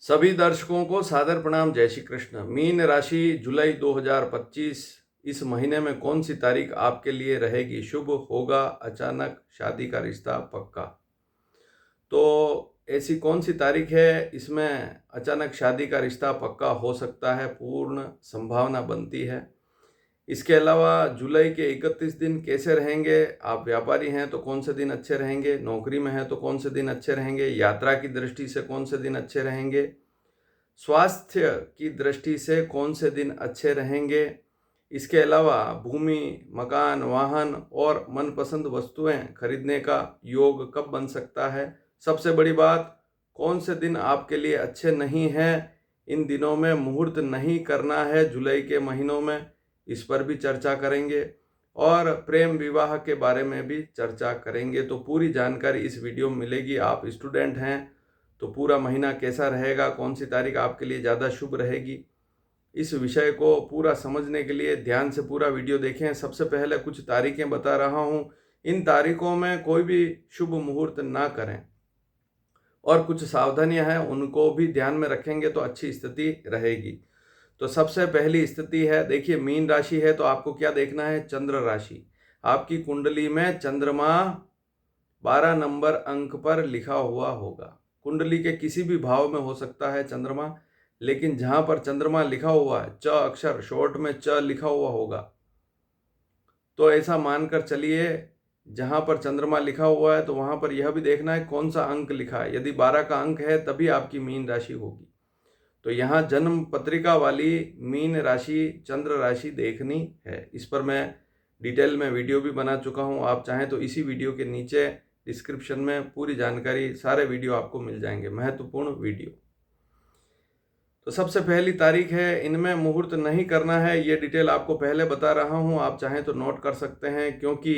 सभी दर्शकों को सादर प्रणाम। जय श्री कृष्ण। मीन राशि जुलाई 2025, इस महीने में कौन सी तारीख आपके लिए रहेगी शुभ? होगा अचानक शादी का रिश्ता पक्का। तो ऐसी कौन सी तारीख है इसमें अचानक शादी का रिश्ता पक्का हो सकता है? पूर्ण संभावना बनती है। इसके अलावा जुलाई के 31 दिन कैसे रहेंगे? आप व्यापारी हैं तो कौन से दिन अच्छे रहेंगे? नौकरी में हैं तो कौन से दिन अच्छे रहेंगे? यात्रा की दृष्टि से कौन से दिन अच्छे रहेंगे? स्वास्थ्य की दृष्टि से कौन से दिन अच्छे रहेंगे? इसके अलावा भूमि, मकान, वाहन और मनपसंद वस्तुएं खरीदने का योग कब बन सकता है? सबसे बड़ी बात, कौन से दिन आपके लिए अच्छे नहीं हैं? इन दिनों में मुहूर्त नहीं करना है जुलाई के महीनों में, इस पर भी चर्चा करेंगे और प्रेम विवाह के बारे में भी चर्चा करेंगे। तो पूरी जानकारी इस वीडियो में मिलेगी। आप स्टूडेंट हैं तो पूरा महीना कैसा रहेगा, कौन सी तारीख आपके लिए ज़्यादा शुभ रहेगी, इस विषय को पूरा समझने के लिए ध्यान से पूरा वीडियो देखें। सबसे पहले कुछ तारीखें बता रहा हूँ। इन तारीखों में कोई भी शुभ मुहूर्त ना करें और कुछ सावधानियां हैं उनको भी ध्यान में रखेंगे तो अच्छी स्थिति रहेगी। तो सबसे पहली स्थिति है, देखिए मीन राशि है तो आपको क्या देखना है? चंद्र राशि। आपकी कुंडली में चंद्रमा 12 नंबर अंक पर लिखा हुआ होगा। कुंडली के किसी भी भाव में हो सकता है चंद्रमा, लेकिन जहां पर चंद्रमा लिखा हुआ है, च अक्षर शॉर्ट में च लिखा हुआ होगा, तो ऐसा मानकर चलिए जहां पर चंद्रमा लिखा हुआ है तो वहां पर यह भी देखना है कौन सा अंक लिखा है। यदि 12 का अंक है तभी आपकी मीन राशि होगी। तो यहाँ जन्म पत्रिका वाली मीन राशि चंद्र राशि देखनी है। इस पर मैं डिटेल में वीडियो भी बना चुका हूँ। आप चाहें तो इसी वीडियो के नीचे डिस्क्रिप्शन में पूरी जानकारी, सारे वीडियो आपको मिल जाएंगे, महत्वपूर्ण वीडियो। तो सबसे पहली तारीख है, इनमें मुहूर्त नहीं करना है, ये डिटेल आपको पहले बता रहा हूँ। आप चाहें तो नोट कर सकते हैं क्योंकि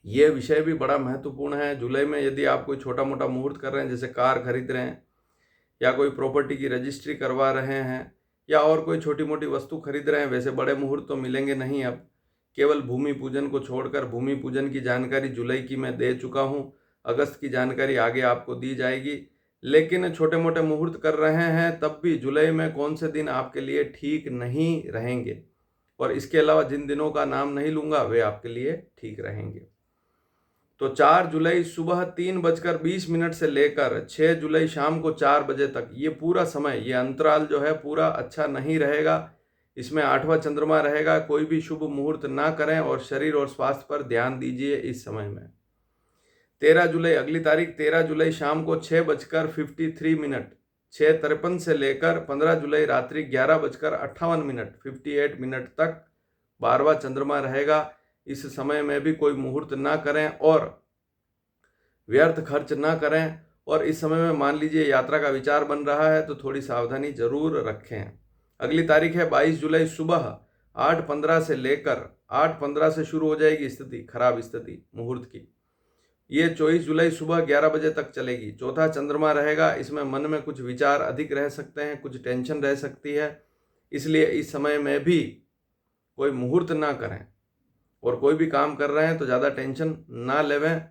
ये विषय भी बड़ा महत्वपूर्ण है। जुलाई में यदि आप कोई छोटा मोटा मुहूर्त कर रहे हैं, जैसे कार खरीद रहे हैं या कोई प्रॉपर्टी की रजिस्ट्री करवा रहे हैं या और कोई छोटी मोटी वस्तु खरीद रहे हैं, वैसे बड़े मुहूर्त तो मिलेंगे नहीं। अब केवल भूमि पूजन को छोड़कर, भूमि पूजन की जानकारी जुलाई की मैं दे चुका हूँ, अगस्त की जानकारी आगे आपको दी जाएगी। लेकिन छोटे मोटे मुहूर्त कर रहे हैं तब भी जुलाई में कौन से दिन आपके लिए ठीक नहीं रहेंगे, और इसके अलावा जिन दिनों का नाम नहीं लूँगा वे आपके लिए ठीक रहेंगे। तो 4 जुलाई सुबह 3:20 से लेकर 6 जुलाई शाम को 4 बजे तक, ये पूरा समय, ये अंतराल जो है पूरा अच्छा नहीं रहेगा। इसमें 8वां चंद्रमा रहेगा। कोई भी शुभ मुहूर्त ना करें और शरीर और स्वास्थ्य पर ध्यान दीजिए इस समय में। 13 जुलाई अगली तारीख, 13 जुलाई शाम को 6:53, 6:53 से लेकर 15 जुलाई रात्रि 11:58, 58 तक 12वां चंद्रमा रहेगा। इस समय में भी कोई मुहूर्त ना करें और व्यर्थ खर्च ना करें। और इस समय में मान लीजिए यात्रा का विचार बन रहा है तो थोड़ी सावधानी जरूर रखें। अगली तारीख है 22 जुलाई सुबह 8:15 से लेकर 8:15 से शुरू हो जाएगी स्थिति, खराब स्थिति मुहूर्त की। ये 24 जुलाई सुबह 11 बजे तक चलेगी। चौथा चंद्रमा रहेगा। इसमें मन में कुछ विचार अधिक रह सकते हैं, कुछ टेंशन रह सकती है, इसलिए इस समय में भी कोई मुहूर्त ना करें। और कोई भी काम कर रहे हैं तो ज़्यादा टेंशन ना लेवें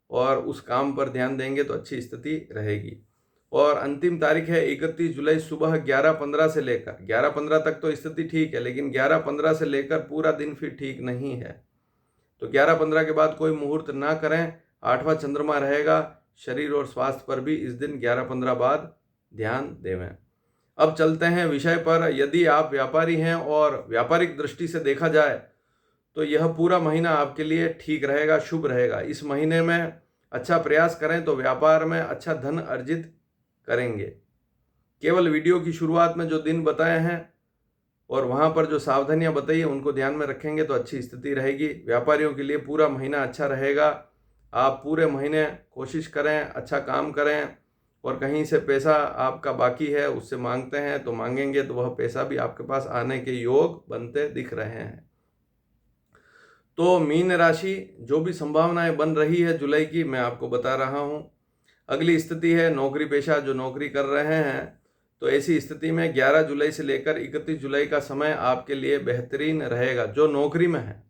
और उस काम पर ध्यान देंगे तो अच्छी स्थिति रहेगी। और अंतिम तारीख है 31 जुलाई सुबह 11:15 से लेकर 11:15 तक तो स्थिति ठीक है, लेकिन 11:15 से लेकर पूरा दिन फिर ठीक नहीं है। तो 11:15 के बाद कोई मुहूर्त ना करें। 8वां चंद्रमा रहेगा। शरीर और स्वास्थ्य पर भी इस दिन 11:15 बाद ध्यान देवें। अब चलते हैं विषय पर। यदि आप व्यापारी हैं और व्यापारिक दृष्टि से देखा जाए तो यह पूरा महीना आपके लिए ठीक रहेगा, शुभ रहेगा। इस महीने में अच्छा प्रयास करें तो व्यापार में अच्छा धन अर्जित करेंगे। केवल वीडियो की शुरुआत में जो दिन बताए हैं और वहां पर जो सावधानियां बताई उनको ध्यान में रखेंगे तो अच्छी स्थिति रहेगी। व्यापारियों के लिए पूरा महीना अच्छा रहेगा। आप पूरे महीने कोशिश करें, अच्छा काम करें, और कहीं से पैसा आपका बाकी है उससे मांगते हैं तो मांगेंगे तो वह पैसा भी आपके पास आने के योग बनते दिख रहे हैं। तो मीन राशि जो भी संभावनाएं बन रही है जुलाई की, मैं आपको बता रहा हूं। अगली स्थिति है नौकरी पेशा, जो नौकरी कर रहे हैं तो ऐसी स्थिति में 11 जुलाई से लेकर 31 जुलाई का समय आपके लिए बेहतरीन रहेगा। जो नौकरी में है,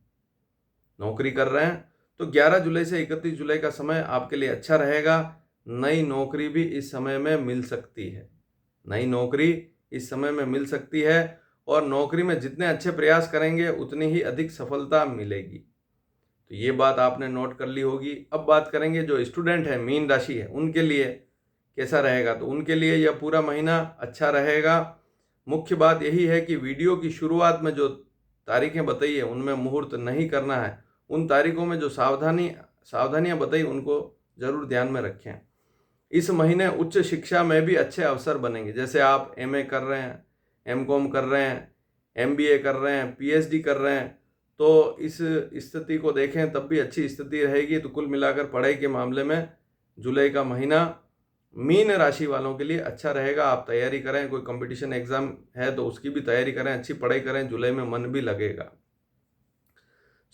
नौकरी कर रहे हैं, तो 11 जुलाई से 31 जुलाई का समय आपके लिए अच्छा रहेगा। नई नौकरी भी इस समय में मिल सकती है। नई नौकरी इस समय में मिल सकती है और नौकरी में जितने अच्छे प्रयास करेंगे उतनी ही अधिक सफलता मिलेगी। तो ये बात आपने नोट कर ली होगी। अब बात करेंगे जो स्टूडेंट है, मीन राशि है, उनके लिए कैसा रहेगा। तो उनके लिए यह पूरा महीना अच्छा रहेगा। मुख्य बात यही है कि वीडियो की शुरुआत में जो तारीखें बताई है उनमें मुहूर्त नहीं करना है। उन तारीखों में जो सावधानियां बताई उनको जरूर ध्यान में रखें। इस महीने उच्च शिक्षा में भी अच्छे अवसर बनेंगे। जैसे आप एमए कर रहे हैं, एमकॉम कर रहे हैं, एमबीए कर रहे हैं, पीएचडी कर रहे हैं, तो इस स्थिति को देखें तब भी अच्छी स्थिति रहेगी। तो कुल मिलाकर पढ़ाई के मामले में जुलाई का महीना मीन राशि वालों के लिए अच्छा रहेगा। आप तैयारी करें, कोई कंपटीशन एग्जाम है तो उसकी भी तैयारी करें, अच्छी पढ़ाई करें, जुलाई में मन भी लगेगा।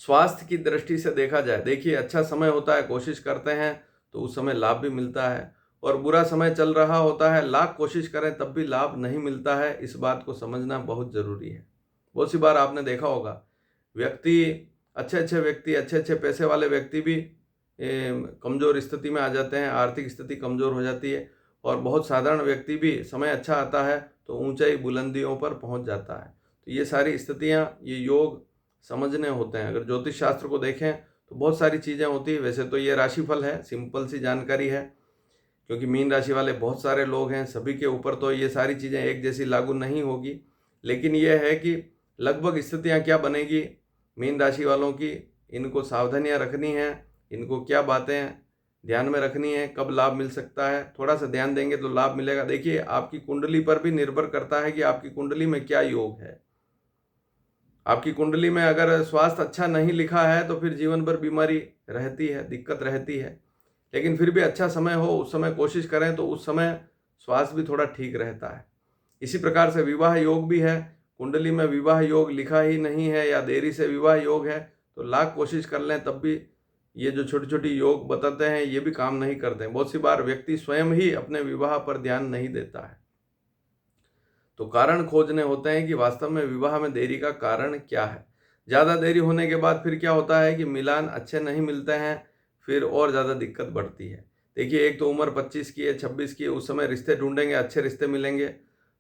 स्वास्थ्य की दृष्टि से देखा जाए, देखिए अच्छा समय होता है, कोशिश करते हैं तो उस समय लाभ भी मिलता है, और बुरा समय चल रहा होता है, लाख कोशिश करें तब भी लाभ नहीं मिलता है। इस बात को समझना बहुत ज़रूरी है। बहुत सी बार आपने देखा होगा व्यक्ति, अच्छे अच्छे पैसे वाले व्यक्ति भी कमज़ोर स्थिति में आ जाते हैं, आर्थिक स्थिति कमज़ोर हो जाती है, और बहुत साधारण व्यक्ति भी समय अच्छा आता है तो ऊंचाई बुलंदियों पर पहुंच जाता है। तो ये सारी स्थितियाँ, ये योग समझने होते हैं। अगर ज्योतिष शास्त्र को देखें तो बहुत सारी चीज़ें होती है। वैसे तो ये राशिफल है, सिंपल सी जानकारी है, क्योंकि मीन राशि वाले बहुत सारे लोग हैं, सभी के ऊपर तो ये सारी चीज़ें एक जैसी लागू नहीं होगी, लेकिन यह है कि लगभग स्थितियाँ क्या बनेगी मीन राशि वालों की, इनको सावधानियाँ रखनी हैं, इनको क्या बातें ध्यान में रखनी है, कब लाभ मिल सकता है, थोड़ा सा ध्यान देंगे तो लाभ मिलेगा। देखिए आपकी कुंडली पर भी निर्भर करता है कि आपकी कुंडली में क्या योग है। आपकी कुंडली में अगर स्वास्थ्य अच्छा नहीं लिखा है तो फिर जीवन भर बीमारी रहती है, दिक्कत रहती है। लेकिन फिर भी अच्छा समय हो, उस समय कोशिश करें तो उस समय स्वास्थ्य भी थोड़ा ठीक रहता है। इसी प्रकार से विवाह योग भी है। कुंडली में विवाह योग लिखा ही नहीं है या देरी से विवाह योग है तो लाख कोशिश कर लें तब भी ये जो छोटी छोटी योग बताते हैं ये भी काम नहीं करते हैं। बहुत सी बार व्यक्ति स्वयं ही अपने विवाह पर ध्यान नहीं देता है। तो कारण खोजने होते हैं कि वास्तव में विवाह में देरी का कारण क्या है। ज़्यादा देरी होने के बाद फिर क्या होता है कि मिलान अच्छे नहीं मिलते हैं, फिर और ज़्यादा दिक्कत बढ़ती है। देखिए एक तो उम्र 25 की है, 26 की है, उस समय रिश्ते ढूंढेंगे, अच्छे रिश्ते मिलेंगे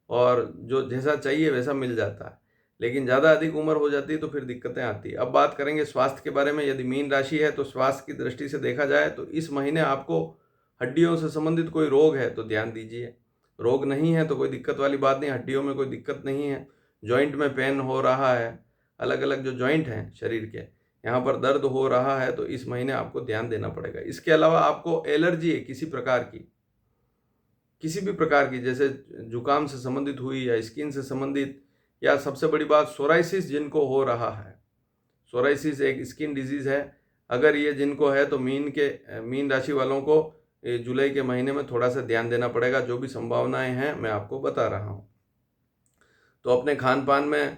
और जो जैसा चाहिए वैसा मिल जाता है। लेकिन ज़्यादा अधिक उम्र हो जाती है तो फिर दिक्कतें आती है। अब बात करेंगे स्वास्थ्य के बारे में। यदि मीन राशि है तो स्वास्थ्य की दृष्टि से देखा जाए तो इस महीने आपको हड्डियों से संबंधित कोई रोग है तो ध्यान दीजिए। रोग नहीं है तो कोई दिक्कत वाली बात नहीं, हड्डियों में कोई दिक्कत नहीं है। जॉइंट में पेन हो रहा है, अलग अलग जो जॉइंट हैं शरीर के, यहाँ पर दर्द हो रहा है तो इस महीने आपको ध्यान देना पड़ेगा। इसके अलावा आपको एलर्जी है किसी प्रकार की, किसी भी प्रकार की, जैसे जुकाम से संबंधित हुई या स्किन से संबंधित, या सबसे बड़ी बात सोराइसिस जिनको हो रहा है। सोराइसिस एक स्किन डिजीज़ है। अगर ये जिनको है तो मीन राशि वालों को जुलाई के महीने में थोड़ा सा ध्यान देना पड़ेगा। जो भी संभावनाएं हैं मैं आपको बता रहा हूँ। तो अपने खान पान में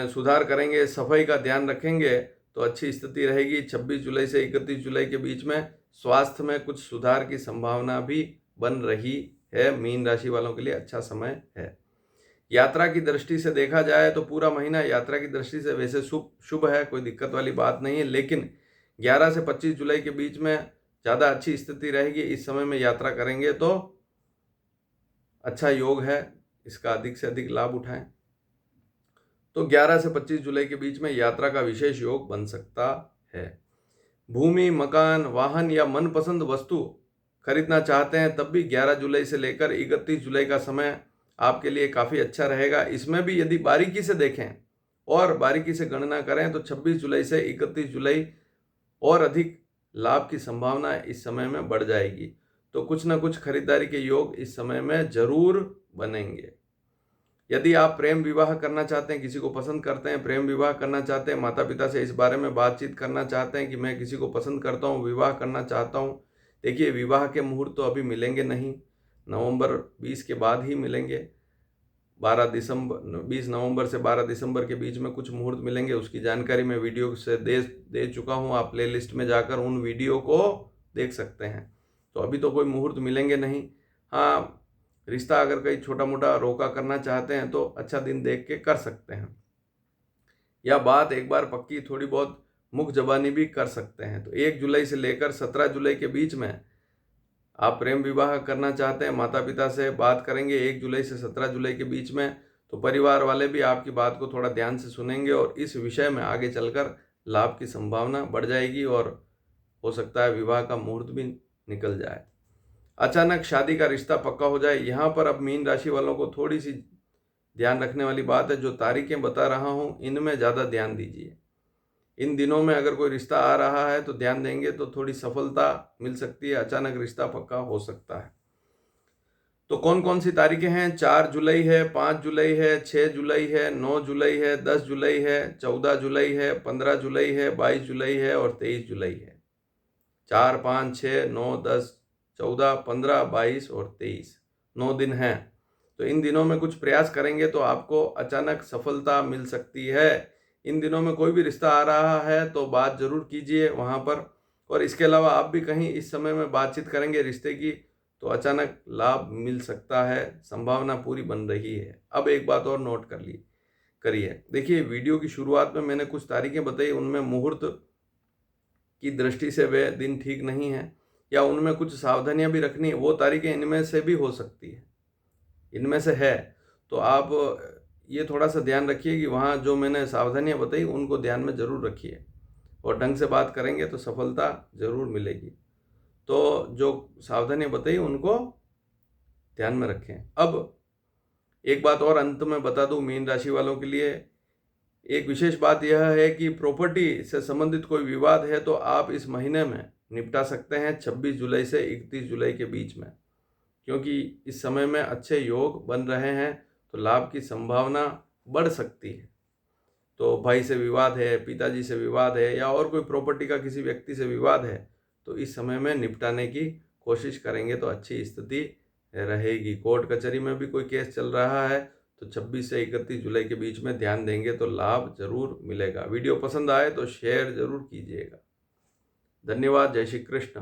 सुधार करेंगे, सफाई का ध्यान रखेंगे तो अच्छी स्थिति रहेगी। 26 जुलाई से 31 जुलाई के बीच में स्वास्थ्य में कुछ सुधार की संभावना भी बन रही है। मीन राशि वालों के लिए अच्छा समय है। यात्रा की दृष्टि से देखा जाए तो पूरा महीना यात्रा की दृष्टि से वैसे शुभ है, कोई दिक्कत वाली बात नहीं है। लेकिन 11 से 25 जुलाई के बीच में ज़्यादा अच्छी स्थिति रहेगी। इस समय में यात्रा करेंगे तो अच्छा योग है, इसका अधिक से अधिक लाभ उठाएं। तो 11 से 25 जुलाई के बीच में यात्रा का विशेष योग बन सकता है। भूमि, मकान, वाहन या मनपसंद वस्तु खरीदना चाहते हैं तब भी 11 जुलाई से लेकर 31 जुलाई का समय आपके लिए काफ़ी अच्छा रहेगा। इसमें भी यदि बारीकी से देखें और बारीकी से गणना करें तो 26 जुलाई से 31 जुलाई और अधिक लाभ की संभावना इस समय में बढ़ जाएगी। तो कुछ ना कुछ खरीदारी के योग इस समय में जरूर बनेंगे। यदि आप प्रेम विवाह करना चाहते हैं, किसी को पसंद करते हैं, प्रेम विवाह करना चाहते हैं, माता पिता से इस बारे में बातचीत करना चाहते हैं कि मैं किसी को पसंद करता हूँ, विवाह करना चाहता हूँ, देखिए विवाह के मुहूर्त तो अभी मिलेंगे नहीं, नवंबर 20 के बाद ही मिलेंगे। 20 नवंबर से 12 दिसंबर के बीच में कुछ मुहूर्त मिलेंगे। उसकी जानकारी मैं वीडियो से दे चुका हूँ। आप प्लेलिस्ट में जाकर उन वीडियो को देख सकते हैं। तो अभी तो कोई मुहूर्त मिलेंगे नहीं। हाँ, रिश्ता अगर कहीं छोटा मोटा रोका करना चाहते हैं तो अच्छा दिन देख के कर सकते हैं, या बात एक बार पक्की थोड़ी बहुत मुख जबानी भी कर सकते हैं। तो 1 जुलाई से लेकर 17 जुलाई के बीच में आप प्रेम विवाह करना चाहते हैं, माता पिता से बात करेंगे 1 जुलाई से 17 जुलाई के बीच में, तो परिवार वाले भी आपकी बात को थोड़ा ध्यान से सुनेंगे और इस विषय में आगे चलकर लाभ की संभावना बढ़ जाएगी और हो सकता है विवाह का मुहूर्त भी निकल जाए। अचानक शादी का रिश्ता पक्का हो जाए। यहाँ पर अब मीन राशि वालों को थोड़ी सी ध्यान रखने वाली बात है, जो तारीखें बता रहा हूँ इनमें ज़्यादा ध्यान दीजिए। इन दिनों में अगर कोई रिश्ता आ रहा है तो ध्यान देंगे तो थोड़ी सफलता मिल सकती है, अचानक रिश्ता पक्का हो सकता है। तो कौन कौन सी तारीखें हैं? 4 जुलाई है, 5 जुलाई है, 6 जुलाई है, 9 जुलाई है, 10 जुलाई है, 14 जुलाई है, 15 जुलाई है, 22 जुलाई है और 23 जुलाई है। 4, 5, 6, 9, 10, 14, 15, 22 और 23 9 दिन हैं। तो इन दिनों में कुछ प्रयास करेंगे तो आपको अचानक सफलता मिल सकती है। इन दिनों में कोई भी रिश्ता आ रहा है तो बात ज़रूर कीजिए वहाँ पर, और इसके अलावा आप भी कहीं इस समय में बातचीत करेंगे रिश्ते की तो अचानक लाभ मिल सकता है, संभावना पूरी बन रही है। अब एक बात और नोट करिए। देखिए, वीडियो की शुरुआत में मैंने कुछ तारीखें बताई, उनमें मुहूर्त की दृष्टि से वे दिन ठीक नहीं है या उनमें कुछ सावधानियां भी रखनी है, वो तारीखें इनमें से भी हो सकती है, इनमें से है। तो आप ये थोड़ा सा ध्यान रखिए कि वहाँ जो मैंने सावधानियां बताई उनको ध्यान में ज़रूर रखिए और ढंग से बात करेंगे तो सफलता ज़रूर मिलेगी। तो जो सावधानियां बताई उनको ध्यान में रखें। अब एक बात और अंत में बता दूं मीन राशि वालों के लिए, एक विशेष बात यह है कि प्रॉपर्टी से संबंधित कोई विवाद है तो आप इस महीने में निपटा सकते हैं 26 जुलाई से 31 जुलाई के बीच में, क्योंकि इस समय में अच्छे योग बन रहे हैं तो लाभ की संभावना बढ़ सकती है। तो भाई से विवाद है, पिताजी से विवाद है या और कोई प्रॉपर्टी का किसी व्यक्ति से विवाद है तो इस समय में निपटाने की कोशिश करेंगे तो अच्छी स्थिति रहेगी। कोर्ट कचहरी में भी कोई केस चल रहा है तो 26 से 31 जुलाई के बीच में ध्यान देंगे तो लाभ जरूर मिलेगा। वीडियो पसंद आए तो शेयर जरूर कीजिएगा। धन्यवाद। जय श्री कृष्ण।